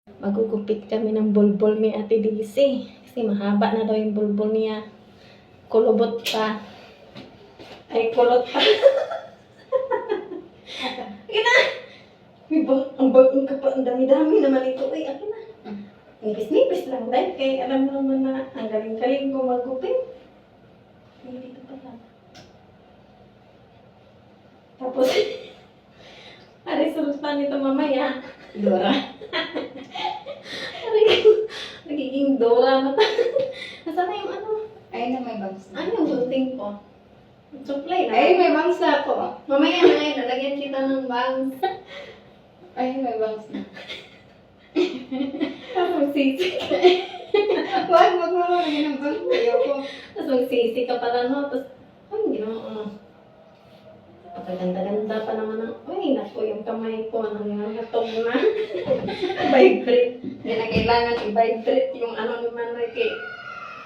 Magugupit kami ng bulbul ni Ate Daisy. Kasi mahaba na daw yung bulbul niya. Kulubot pa. Ay, kulot pa. Akin na! Ang bagong ka pa. Ang dami-dami naman ito. Ay, akin na. Nipis-nipis lang dahil. Kaya alam mo naman na ang galing-galing ko magupit. Ay, dito pa lang. Tapos, resulta nito mamaya. Dora. Nagiging Dora na ta. Nasaan na yung ano? Ay, na may bangs na. Ano yung gunting ko? Supply na. Ay, may bangs na ako. Mamaya na ngayon, nalagyan kita ng bangs. Ay, may bangs na. Tapos magsisi ka. Wag mo lagyan ng bangs. Ayoko. Tapos magsisi ka pala, no? Tapos, ay, ginawa. Paganda-ganda pa naman ang, ay, naku, yung kamay ko, nangangatog na. Vibrate. Hindi na kailangan i-vibrate yung ano ni Manay kay.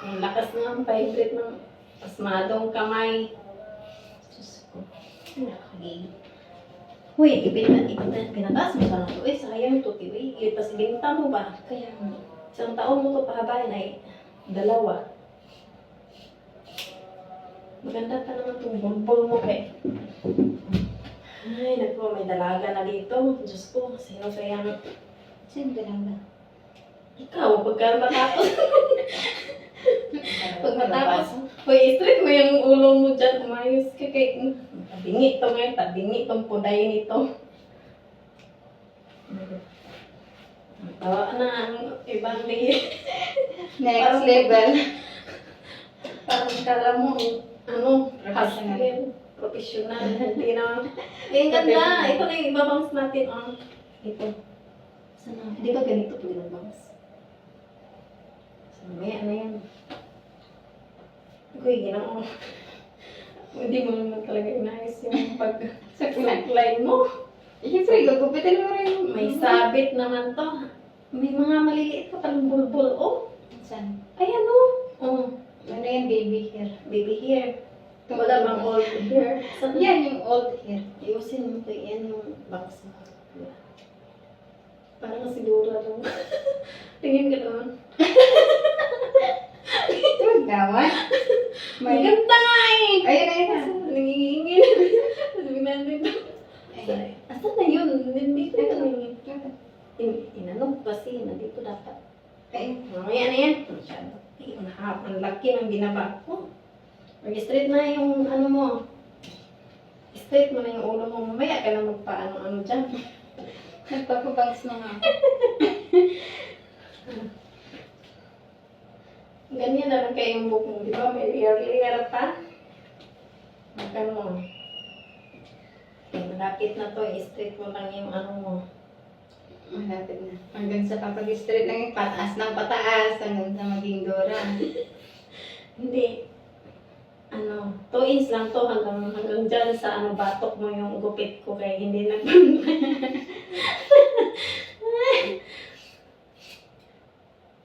Ang lakas nga ang vibrate ng pasmadong kamay. Diyos ko. Nakakagigil. Uy, pinataas mo sana ito. Sayang ito, tiwi. Tapos binta mo ba? Kaya, isang taon mo ito pahabayan ay 2. Maganda pa naman itong bulbul mo kay. Ay, naku, may dalaga na dito. Diyos ko, sino sayang. Sino dalaga? Ikaw, pagka matapos. Pag matapos, straight mo yung ulo mo dyan, umayos ka kay. Tabingi ito ngayon, tabingi itong puday nito. Tawa na ang ibang Next level. Parang kala mo, ano, Professional. Professional. Hindi na. Ay, ang ganda. Ito na yung ibabangs natin. Oh. Ito. Sana. Hindi ka ganito pag ibabangs. Sana, may ano yan. Uy, ginawa. Hindi mo naman talaga inayos yung pag-saklay mo. Siyempre, gugupitin mo rin. May sabit naman to. May mga maliliit pa palang bulbul. Oh. Saan? Ayan o. Oh. Ano yan, baby hair? Baby hair. Wala bang old hair? Saan Yan yung old hair. Ayusin mo ito. Yan yung box mo. Parang siguro lang. Tingin ka doon. Gawan. May ganda nga eh! Ayun, ayun na. Nangingingin. Sabi natin ito. Asan na yun? Hindi ko ito. Inanog kasi. Nandito dapat. Ayun. Mamaya na yan. Masyado. Ay, ang laki ng binaba ko. Mag-straight na yung ano mo. Straight mo na yung ulo mo. Mamaya ka na magpa-ano-ano dyan. Nagpapabangs na nga. Ganyan na lang kayo yung book mo. Di ba? May layer-layer pa. Magkano mo. Okay, malapit na to. I-straight mo lang yung ano mo. Malapit na. Hanggang sa papag-straight lang yung pataas ng pataas. Hanggang sa maging Dora. Hindi. Ano, 2 inch lang to hanggang dyan sa ano, batok mo yung gupit ko kaya hindi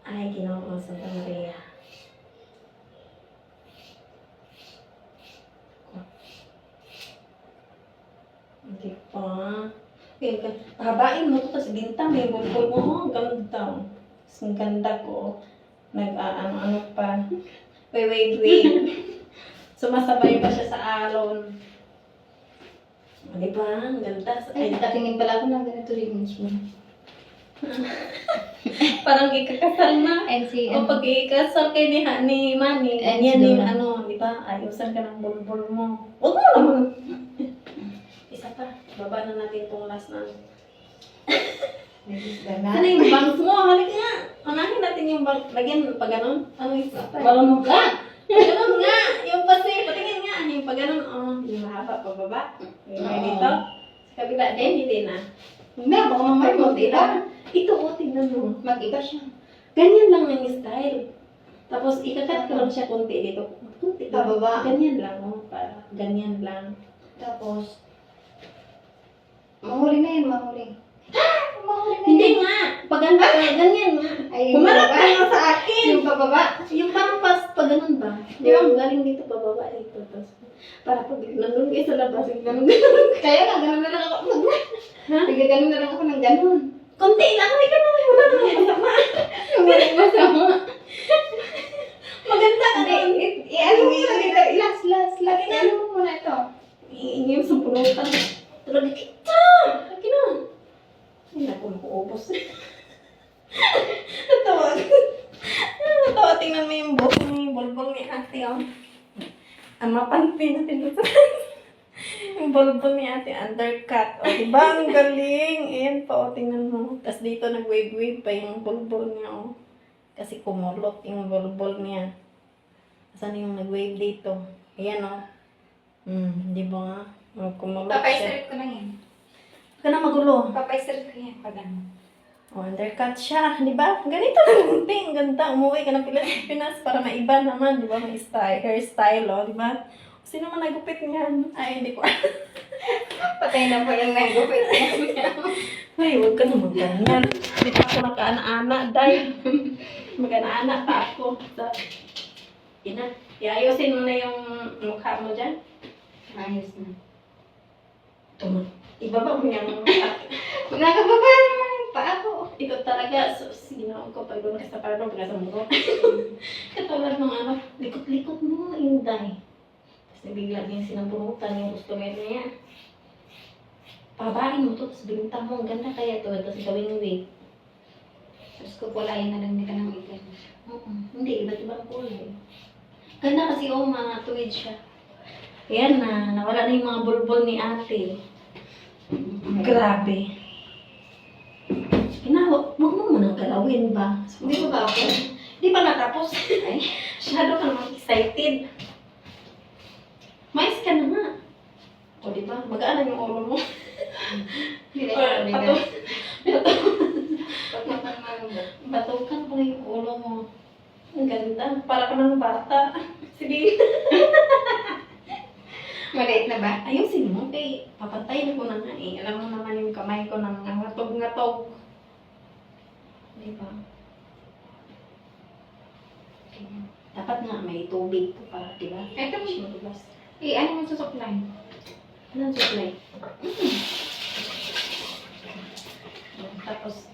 Ay, ginawa ko sa Santa Maria. Hindi pa. Habain mo to, tapos binta may bulbul mo. Oh, ang ganda. Ang ganda ko. Nag-ano pa. Wave. Sumasabay pa siya sa alon. Di ba? Ang ganda. Ay, nakatingin pala ako ng ganito rin mismo. Parang ikakasal na. NCM. O pag ikasal kay ni Manny, And yan si yung Dora. ano, di ba? Ayusan ka ng bulbul mo. Huwag mo naman. Isa pa. Baba na natin itong last na. Ano yung bangs mo? Halik nga. Unahin natin yung bangs. Lagyan pa ganun. Ano yung Marunong ka? ganun nga. Yung kasi, patingin nga. Yung pa ganun. Oh, yung mahaba pa baba. Yung may dito. Sa kabila din, hindi na. Hindi, baka mamay mo, di ba? Ito, oh, tingnan mo. Mag-iba siya. Ganyan lang ang style. Tapos, ikakat ko lang siya konti dito. Konti lang. Pababa. Ganyan lang, oh. Para, ganyan lang. Tapos, mahuli na yan, mahuli. Mahuli na Hindi yan. nga. Pag ganyan nga. Ay, Humarap yung ka nga sa akin. Yung pababa. Yung parang pag ganun ba? Di ba? Galing dito, pababa dito. Tapos, para pag nandun kayo sa labas, yung ganun. Kaya nga, ganun na lang ako. Ha? Ganun na lang ako ng ganun. Konti lang, may ganun. Wala naman mag-uubos. Natawa. Natawa, tingnan mo yung buhok ni bulbul ni ate, oh. Ang mapanpin natin dito. Yung bulbul ni ate, undercut. O, diba? Ang galing. Ayan pa, o, tingnan mo. Tapos dito nag-wave-wave pa yung bulbul niya, o. Kasi kumulot yung bulbul niya. Saan yung nag-wave dito? Ayan, o. Di ba nga? Kumulot siya. Papay-strip ko na yan. Huwag ka na magulo. Papay-strip ko yan. Pag ano. O, undercut siya. Di ba? Ganito lang. Ang ganda. Umuwi ka ng Pilipinas para maiba naman. Di ba? May style, hairstyle, o. Di ba? Sino man nagupit niyan? Ay, hindi ko. Patay na po yung nagupit niya. Ay, huwag ka naman ganyan. Hindi pa ako nagkaana-ana, dahil mag-ana-ana pa ako. So, ina, iayusin mo na yung mukha mo dyan. Ayos na. Ito mo. Ibaba mo yung mukha. Nagababa naman yung paa ko. Ikaw talaga, so, ginawa ko pag doon ka sa parang pag sa muro. Katulad ng ano, likot-likot mo, Inday. Tapos bigla niya sinabunutan yung customer niya. Pabain mo to, tapos binta mo. Ang ganda kaya ito, tapos gawing wig. Tapos kukulayin na lang nila ng ikan. Hindi, iba't ibang kulay. Ganda kasi mga tuwid siya. Ayan na, nawala na yung mga bulbul ni ate. Grabe. Huwag mo munang galawin ba? Hindi ko ba ako? Di pa natapos? Ay, masyado ka naman excited. Mais ka na nga. O di ba? Magaan yung ulo mo. Hindi Or, na pato. malambot. Batukan pa yung ulo mo. Ang ganda. Para ka ng bata. Sige. Maliit na ba? Ayusin mo, kay papantayin ko na nga eh. Alam mo naman yung kamay ko ng ngatog-ngatog. Diba? Dapat nga may tubig ko para, diba? Ito, Madulas. ano mo susuklay? Anong supply? Tapos,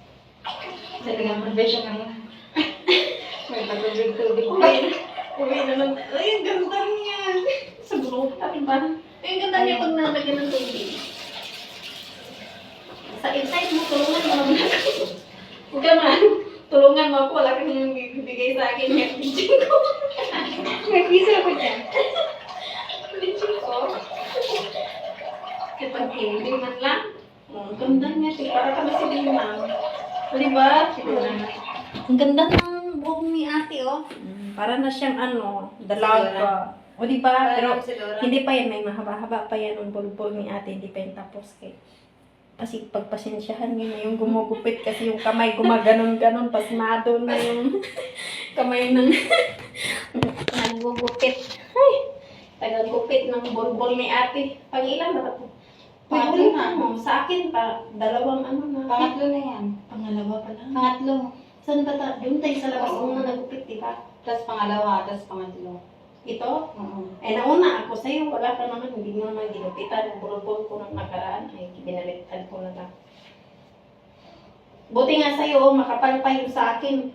Talagang professional na. May pagubig-tubig. uwi na lang. Ay, ang ganda niya. Sa burutan, diba? Ay, ang ganda niya pag nalagyan ng tubig. Sa inside mo, tulungan mo naman ako. Huwag ka man. Tulungan mo ako. Wala ka nang bibigay sa akin. Yung bitchin ko. May piso ako dyan. Bitchin ko. Kapag hindi man lang. Ang ganda niya. Para ka na si Dinang. Diba? Ang ganda ng buhok ni ate, oh. Para na siyang ano, dalaga. O diba? Pero hindi pa yan. May mahaba-haba pa yan. Ang bulbul ni ate. Hindi pa yan tapos kay. Kasi pagpasensyahan yun na yung gumugupit kasi yung kamay gumaganon-ganon, pasmado na yung kamay ng nagugupit. Ay, tagagupit ng bulbul ni ate. Pag ilan na ba ito? Pangatlo na. Mo. Sa akin pa, dalawang ano na. Pangatlo na yan. Pangalawa pa lang. Pangatlo. Saan ba ta? Doon tayo sa labas una nagupit, di ba? Tapos pangalawa, tapos pangatlo. Ito? Oo. Eh, nauna ako sa'yo. Wala ka naman. Hindi mo naman ginupitan. Ang bulbul ko ng nakaraan. Ay, binalitan ko na lang. Buti nga sa'yo, makapal pa yung sa akin.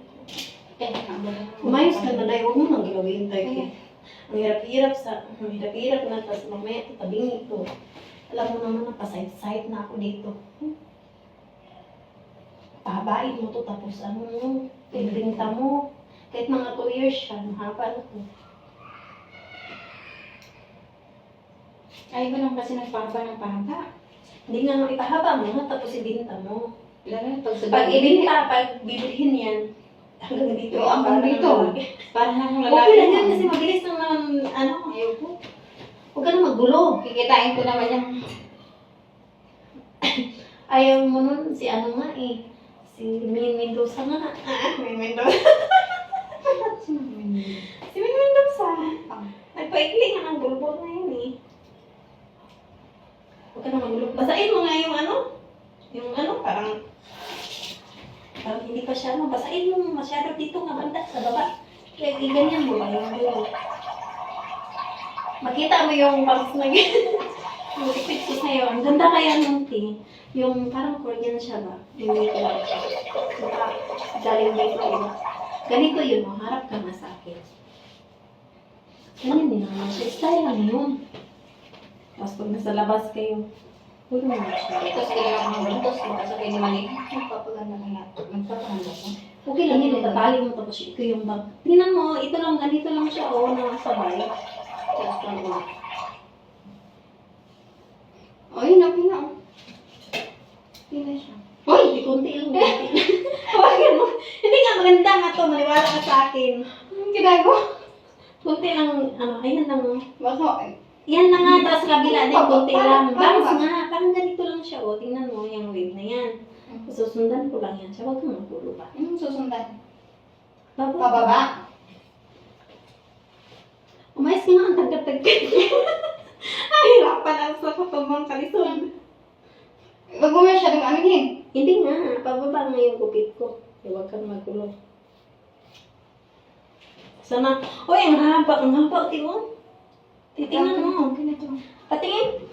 Umayos ka na dahil. Huwag mo nang gawin tayo. Ang hirap-hirap na. Tapos mamaya, tatabing ito. Alam mo naman na paside-side na ako dito. Pahabain mo to tapos ano mo, pinrinta mo. Kahit mga 2 years siya, mahaba na to. Ay, ko lang kasi nagpapa ng pahaba. Hindi nga ipahaba mo nga tapos ibinta mo. Lalo na pag Pag ibinta, pag bibilhin yan, hanggang dito. Oo, hanggang dito. Parang akong lalaki. Okay lang yan kasi mabilis naman, ano, Ayoko. huwag ka na magulo. Kikitain ko naman yung... Ayaw mo nun, si ano nga eh, si Min Mendoza nga. Min Mendoza. Si Min Mendoza. Nagpaikli nga ng bulbul na yun eh. Huwag ka na magulo. Basahin mo nga yung ano, parang hindi pa siya, ano, basahin mo masyado dito nga banda sa baba. Kaya ganyan mo ba yung bulo. Makita mo yung bangs na gano'n. Yung ipit ko sa'yo. Ang ganda kaya nung tea. Yung parang Korean siya ba? Yung dito lang siya. Galing dito yun. Ganito yun, oh. Harap ka na sa akin. Ganyan din naman siya. Style lang yun. Tapos pag nasa labas kayo, Kulo mo siya. Tapos kailangan ko ng buntos, magkasakay ni Mali. Magpapaganda kaya. Magpapaganda ko. Okay lang yun, itatali mo tapos ito yung bag. Tingnan mo, ito lang, ganito lang siya, nakasabay. Tapos lang ko. Ay, napi na. Hindi na siya. Hoy! Kunti lang, kunti lang. Hawakan mo. Hindi nga, maganda nga to, maniwala ka sa akin. Anong ginagawa? Kunti lang, ayan lang. Baka, Yan na nga, tapos kabila din, kunti lang. Parang- Bangs nga, parang ganito lang siya, tingnan mo, yung wave na yan. Susundan ko lang yan siya, huwag kang magulo pa. susundan. Baba. Pababa. Umayos ka nga, ang tagkat-tagkat. Ay, hirapan ang sa katubang kalison. Huwag mo masyadong anuhin. Hindi nga, pababa nga yung gupit ko. Huwag kang magulo. Sana, uy, ang haba, tiyo. Titingnan mo. Patingin.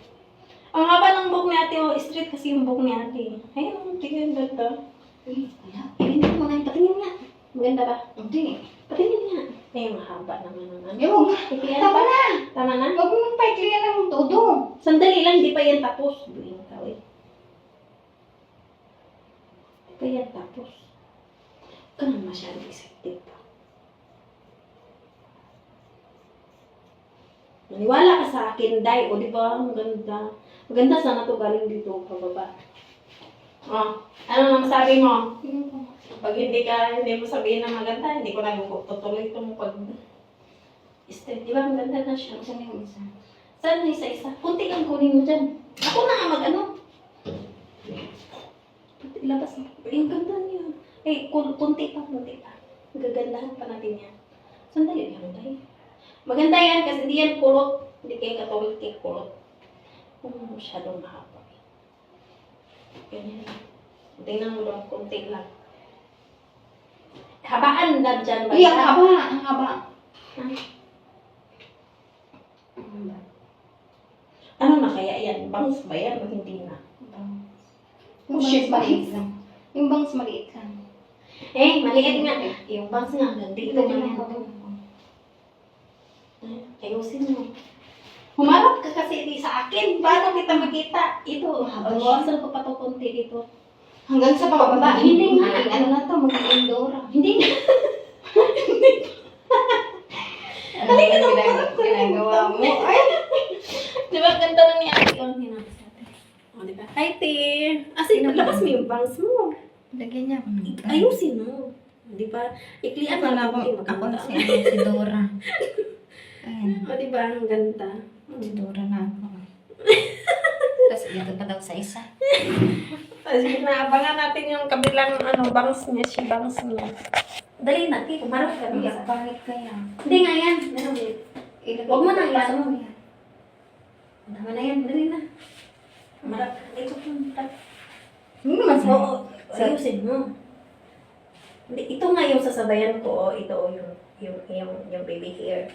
Ang haba ng buhok ni ate, straight kasi yung buhok ni ate. Ayun, tingnan, ganda. Tingnan mo nga, patingin nga. Maganda ba? Hindi. Patingin nga. Ay, ang haba naman ng ano. Yung, Titingnan tama pa. na. Tama na? Huwag mo magpaikliyan ng todo. Sandali lang, di pa yan tapos. Buing ka, eh. Di pa yan tapos. Huwag ka naman masyadong excited pa. Maniwala ka sa akin, Day. O, di ba? Ang ganda. Maganda sana to galing dito, pababa. Oh, ano nang sabi mo? Pag hindi mo sabihin na maganda, hindi ko na tutuloy itong straight. Di ba? Ang ganda na siya. Saan yung isa? Saan na isa-isa? Kunti lang kunin mo dyan. Ako na nga mag-ano. Ilabas mo. Yung ganda niya. Eh, kunti pa. Gagandahan pa natin yan. Sandali lang, Day. Maganda yan kasi hindi yan kulot. Hindi kayo katulad kay kulot. Kung masyadong mahaba. Ganyan lang. Tingnan mo lang, kunti lang. Habaan na dyan ba? Uy, ang haba. Ang haba. Ano na kaya yan? Bangs ba yan o hindi na? Yung bangs maliit lang. Yung bangs maliit lang. Eh, maliit nga. Yung bangs nga, dito Ito nga lang yan. ako. Ayusin mo. Humarap ka kasi di sa akin. Paano kita makita? Ito, bawasan ko pa to konti dito. Hanggang sa pababa. Hindi nga. Ano na to? Magiging Dora. Hindi nga. Ano na ginagawa mo? Ay! Di ba, ganda na ni ate. O, hinapos natin. O, di ba? Hi, te. Asi, labas mo yung bangs mo. Lagyan niya ako ng Ayusin mo. Di ba? Iklian na lang. Ako si Dora. Ayan. O, di ba? Ang ganda. Si Dora na ako. Tapos dito pa daw sa isa. Sige na, abangan natin yung kabilang bangs niya, si bangs niya. Dali natin, kumarap ka Hindi, rin. pangit kaya. Hindi nga yan. Meron din. Huwag mo na ilan mo. yan. Tama na yan, dali na. Kumarap ka. Ito punta. Hindi naman sa... Oo, ayusin mo. Hindi, ito nga yung sasabayan ko, ito yung baby hair.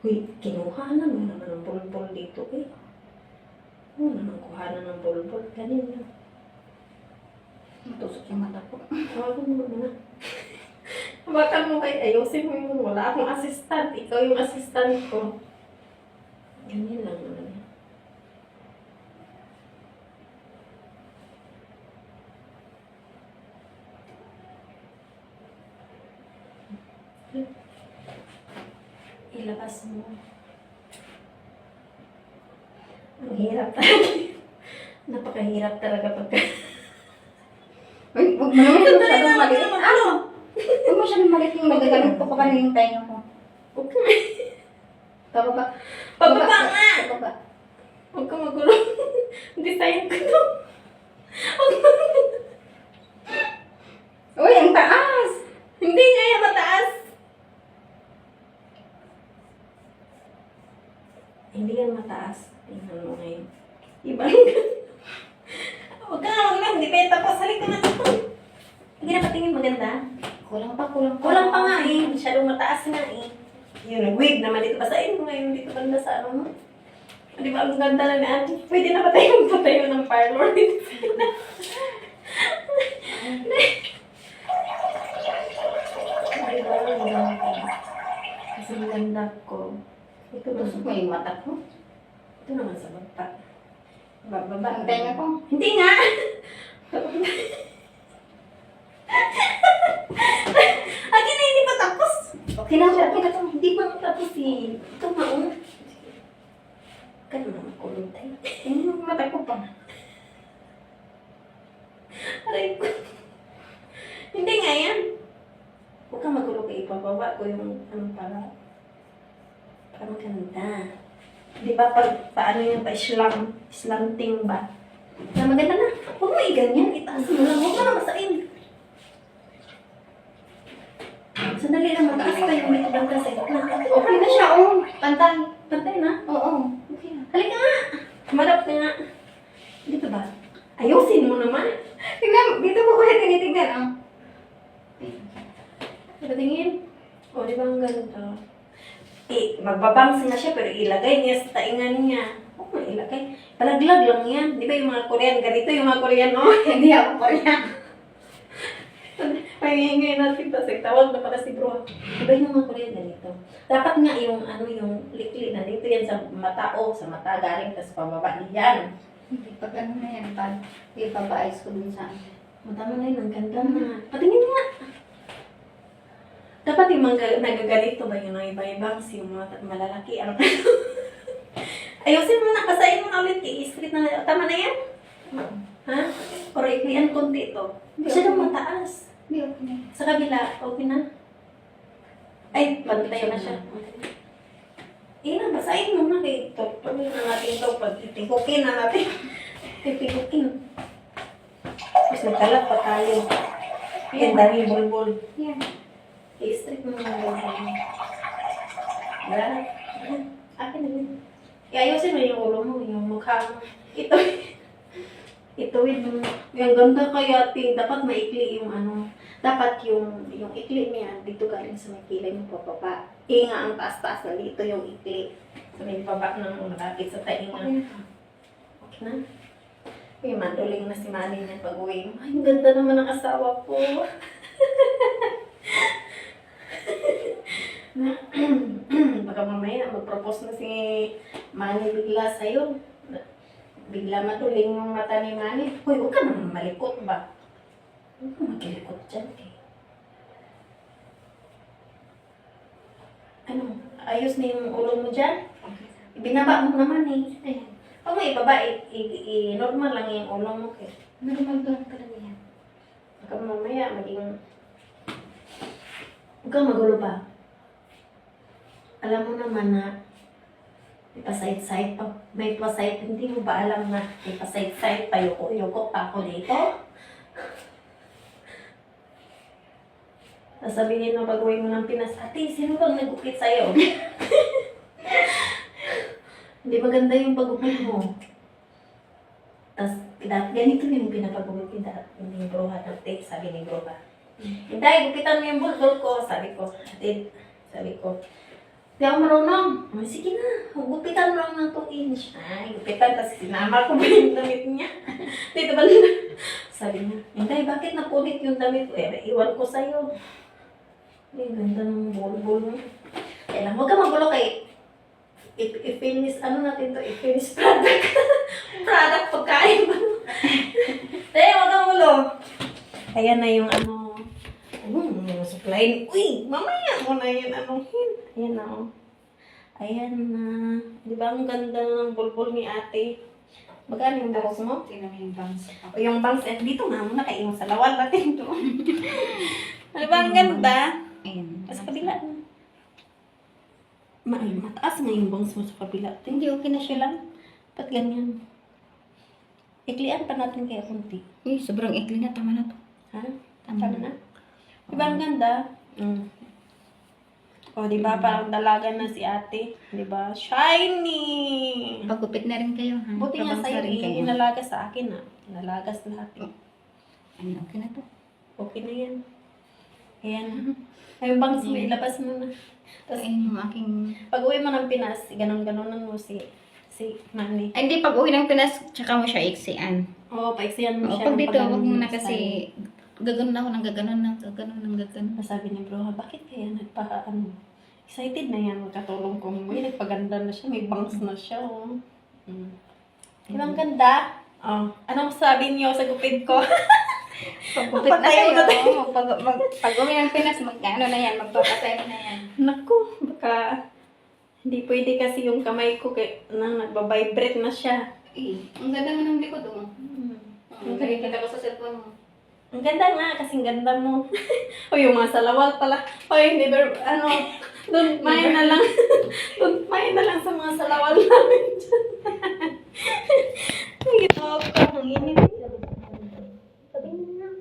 Uy, kinuha na mo naman ng bulbul dito eh. Oo naman, kuha na ng bulbul. Ganyan lang. Matusok yung mata ko. Tawagan mo na. Hawakan mo kay ayusin mo yung wala akong assistant. Ikaw yung assistant ko. Ganyan lang naman yan. Ilabas mo. Ang hirap talaga. Napakahirap talaga pagka... Uy, huwag mo naman yung Sandali masyadong lang, maliit. ano? Ano? Huwag mo masyadong maliit yung nagagamit ko pa kanina yung tayo ko. Okay. Pababa. Pababa nga! Pababa. Huwag ka magulo. Design ko to. Uy, ang taas! Hindi nga yan mataas. Hindi yan mataas. Tingnan mo ngayon. Iba. Huwag ka nga, hindi pa yan tapos. Halika na dito. Hindi na patingin maganda. Kulang pa. Kulang pa nga eh. Masyadong mataas nga eh. Yun, wig naman dito. Basahin mo ngayon dito banda sa ano mo. Di ba ang ganda na ni Ate? Pwede na ba tayong patayo ng parlor dito? Di ba ang ganda? Kasi ang ganda ko. Ito Tusok mo yung mata ko. Ito naman sa baba. Bababa. Ang tenga ko. Hindi nga! Akin na hindi pa tapos. Okay na siya. Okay na to. Hindi pa tapos eh. Ito mauna. Ganun naman kulong tayo. Tingnan mo matay ko pa. Aray ko. Hindi nga yan. Huwag kang magulo kay ipababa ko yung para maganda. Di ba pag paano yung slanting ba? Na maganda na. Huwag mo iganyan. Itaas mo lang. Huwag mo na masain. Sandali lang. Mataas pa yung likod kasi. Okay na siya, oh. Pantay. Pantay na. Oo. Okay na. Halika nga. Kumarap ka nga. Dito ba? Ayusin mo naman. Tingnan, dito ko kaya tinitignan, oh. Patingin. O, di ba ang ganda? Magbabangs na siya, pero ilagay niya sa taingan niya. Huwag mo ilagay. Palaglag lang yan. Di ba yung mga Korean? Ganito yung mga Korean, no? Hindi ako pa yan. Pahingingay natin kasi tawag na pala si bro. Di ba yung mga Korean ganito? Dapat nga yung yung likli na dito yan sa mata o sa mata galing tas pababa diyan. Pag ano na yan, pag ipapaayos ko dun sa akin. Matama na yun, ang ganda na. Patingin nga. Dapat yung mga nagagalito ba yun ang iba-ibang yung mga malalaki ang ayusin mo na, kasain mo na ulit i-street na. Tama na yan? Ha? Or iklian konti ito. Kasi daw mataas. Hindi, okay na. Sa kabila, okay na. Ay, pantay na siya. Ina, basahin mo na kay ito. Tuloy na natin ito. Pag titikukin na natin. Titikukin. Tapos nagkalat pa tayo. Yan, dami bulbul. Yan. I-strip mo na lang. Wala. Akin na yun. Iayusin mo yung ulo mo, yung mukha mo. Ito. Ituwid mo. Yung ganda kaya, dapat maikli yung dapat yung ikli niya, dito galing sa may kilay mo papapa. Inga ang taas-taas na dito yung ikli. Sa may baba ng malapit sa tainga. Okay na? Uy, maduling na si Manny niyan pag-uwi mo. Ay, ang ganda naman ng asawa ko. Baka mamaya mag-propose na si Manny bigla sa'yo. Bigla matuling yung mata ni Manny. Hoy, huwag ka naman malikot ba? Huwag ka magkilikot dyan eh. Ano? Ayos na yung ulo mo dyan? Ibinaba mo naman eh. Huwag mo ibaba, normal lang yung ulo mo eh. Normal doon talaga yan. Baka mamaya maging... Huwag kang magulo ba? Alam mo naman na may pasayt-sayt pa. May pasayt, hindi mo ba alam na may pasayt-sayt pa yuko pa ako dito? Sasabihin mo pag-uwi mo ng Pinas, ate, sino bang nag-ukit sa'yo? Hindi maganda yung pag-ukit mo. Tapos, ganito yung pinapag-ukit ni hindi yung bruha dati, sabi ni bruha. Hindi, gupitan mo yung bulbul ko, sabi ko. Ate, sabi ko, di ako marunong. Oh, sige na, gupitan mo lang ng 2 inch. Ay, gupitan, tapos sinama ko ba yung damit niya? Dito ba na? Sabi niya, hindi, bakit napunit yung damit ko? Iwan ko sa'yo. Ay, ganda ng bulbul mo. Kaya lang, huwag ka magulo kay i-finish, natin to, i-finish product. Product pagkain ba? Kaya, huwag ka magulo. Ayan na yung yung supply. Uy, mamaya mo na yun, Ayan na, Ayan na. Di ba ang ganda ng bulbul ni ate? Magkano yung buhok mo? Tingnan mo yung bangs. O yung bangs, dito nga muna kayo sa lawal natin to. Di ba ang ganda? Ayan. Sa kabila. Mataas nga yung bangs mo sa kabila. Hindi, okay na siya lang. Ba't ganyan? Iklian pa natin kaya kunti. Uy, sobrang ikli na. Tama na to. Ha? Tama Tama na? Di ba ang ganda? O, di ba parang dalaga na si ate? Di ba? Shiny! Pagupit na rin kayo, ha? Buti nga Pabangsa sa'yo, rin kayo. inalaga sa akin Inalagas lahat Ano, okay na to. Okay na yan. Ayan. Ay, bangs mo, ilabas mo na. Tapos, Ayun yung aking... pag uwi mo ng Pinas, ganon-ganonan mo si Manny. Ay, hindi, pag uwi ng Pinas, tsaka mo siya iksian. Oo, paiksiyan mo O, siya. pag dito, pag- wag muna kasi gaganon ako ng gaganon. Sabi ni bro, bakit kaya excited na yan, katulong ko. May nagpaganda na siya, may bangs na siya. Ibang ganda. Oh, anong sabi niyo sa gupit ko? Pagpupit na Papatay kayo. mo na Oo, pag uwi ng Pinas, ano na yan, magpapatay na yan. Naku, baka hindi pwede kasi yung kamay ko nang nagbabibrate na siya. Ang ganda mo ng likod, oh. Ang Nakikita ko sa cellphone mo. Ang ganda nga, kasing ganda mo. O yung mga salawal pala. O never, don't mind na lang. Don't mind na lang sa mga salawal namin dyan. Ay, ginawa ko. Ang init. Sabihin na.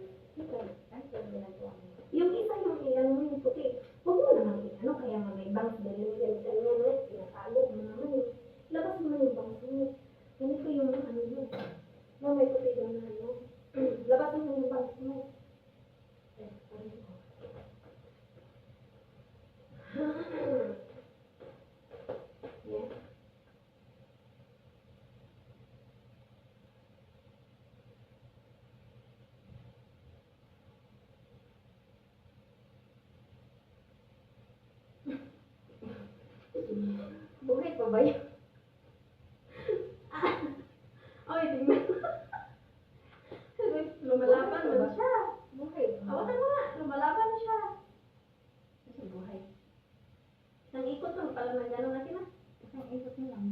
Yung isa yung ilan mo yung puti. Huwag mo naman kaya nga may bangs dahil ganyan, sinatago mo naman eh. Labas mo na yung bangs mo. Ganito yung mo. No, may puti doon na labas mo yung bangs mo. Yeah. Buhay pa ba yun? Ay, tingnan. Lumalaban mo siya. Buhay. Hawakan mo nga. Lumalaban siya. Kasi buhay. Nang ikot lang pala na gano'n natin ah. Isang ikot mo lang.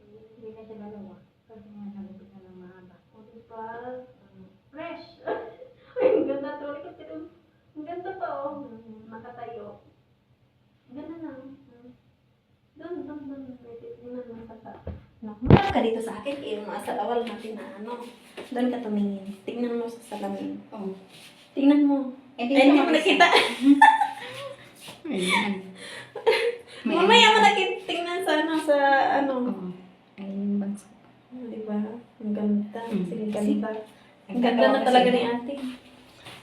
Hindi na siya dalawa. Kasi nga nalipit na ng mahaba. O diba? Fresh. Ay, ang ganda to. Likot ka dun. Ang ganda pa oh. Makatayo. Ang ganda na. Doon. Tingnan mo sa ka. Marap ka dito sa akin. Yung mga salawal natin na doon ka tumingin. Tingnan mo sa salamin. Oo. Tingnan mo. Eh, Ay, hindi mo nakita. Ayan. Mamaya mo tingnan sa Oo. Ayun, bangs. Diba? Ang ganda. Mm. Sige, ganda. Ang ganda na talaga ni ate.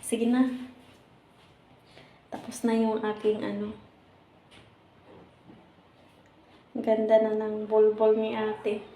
Sige na. Tapos na yung aking Ang ganda na ng bulbol ni ate.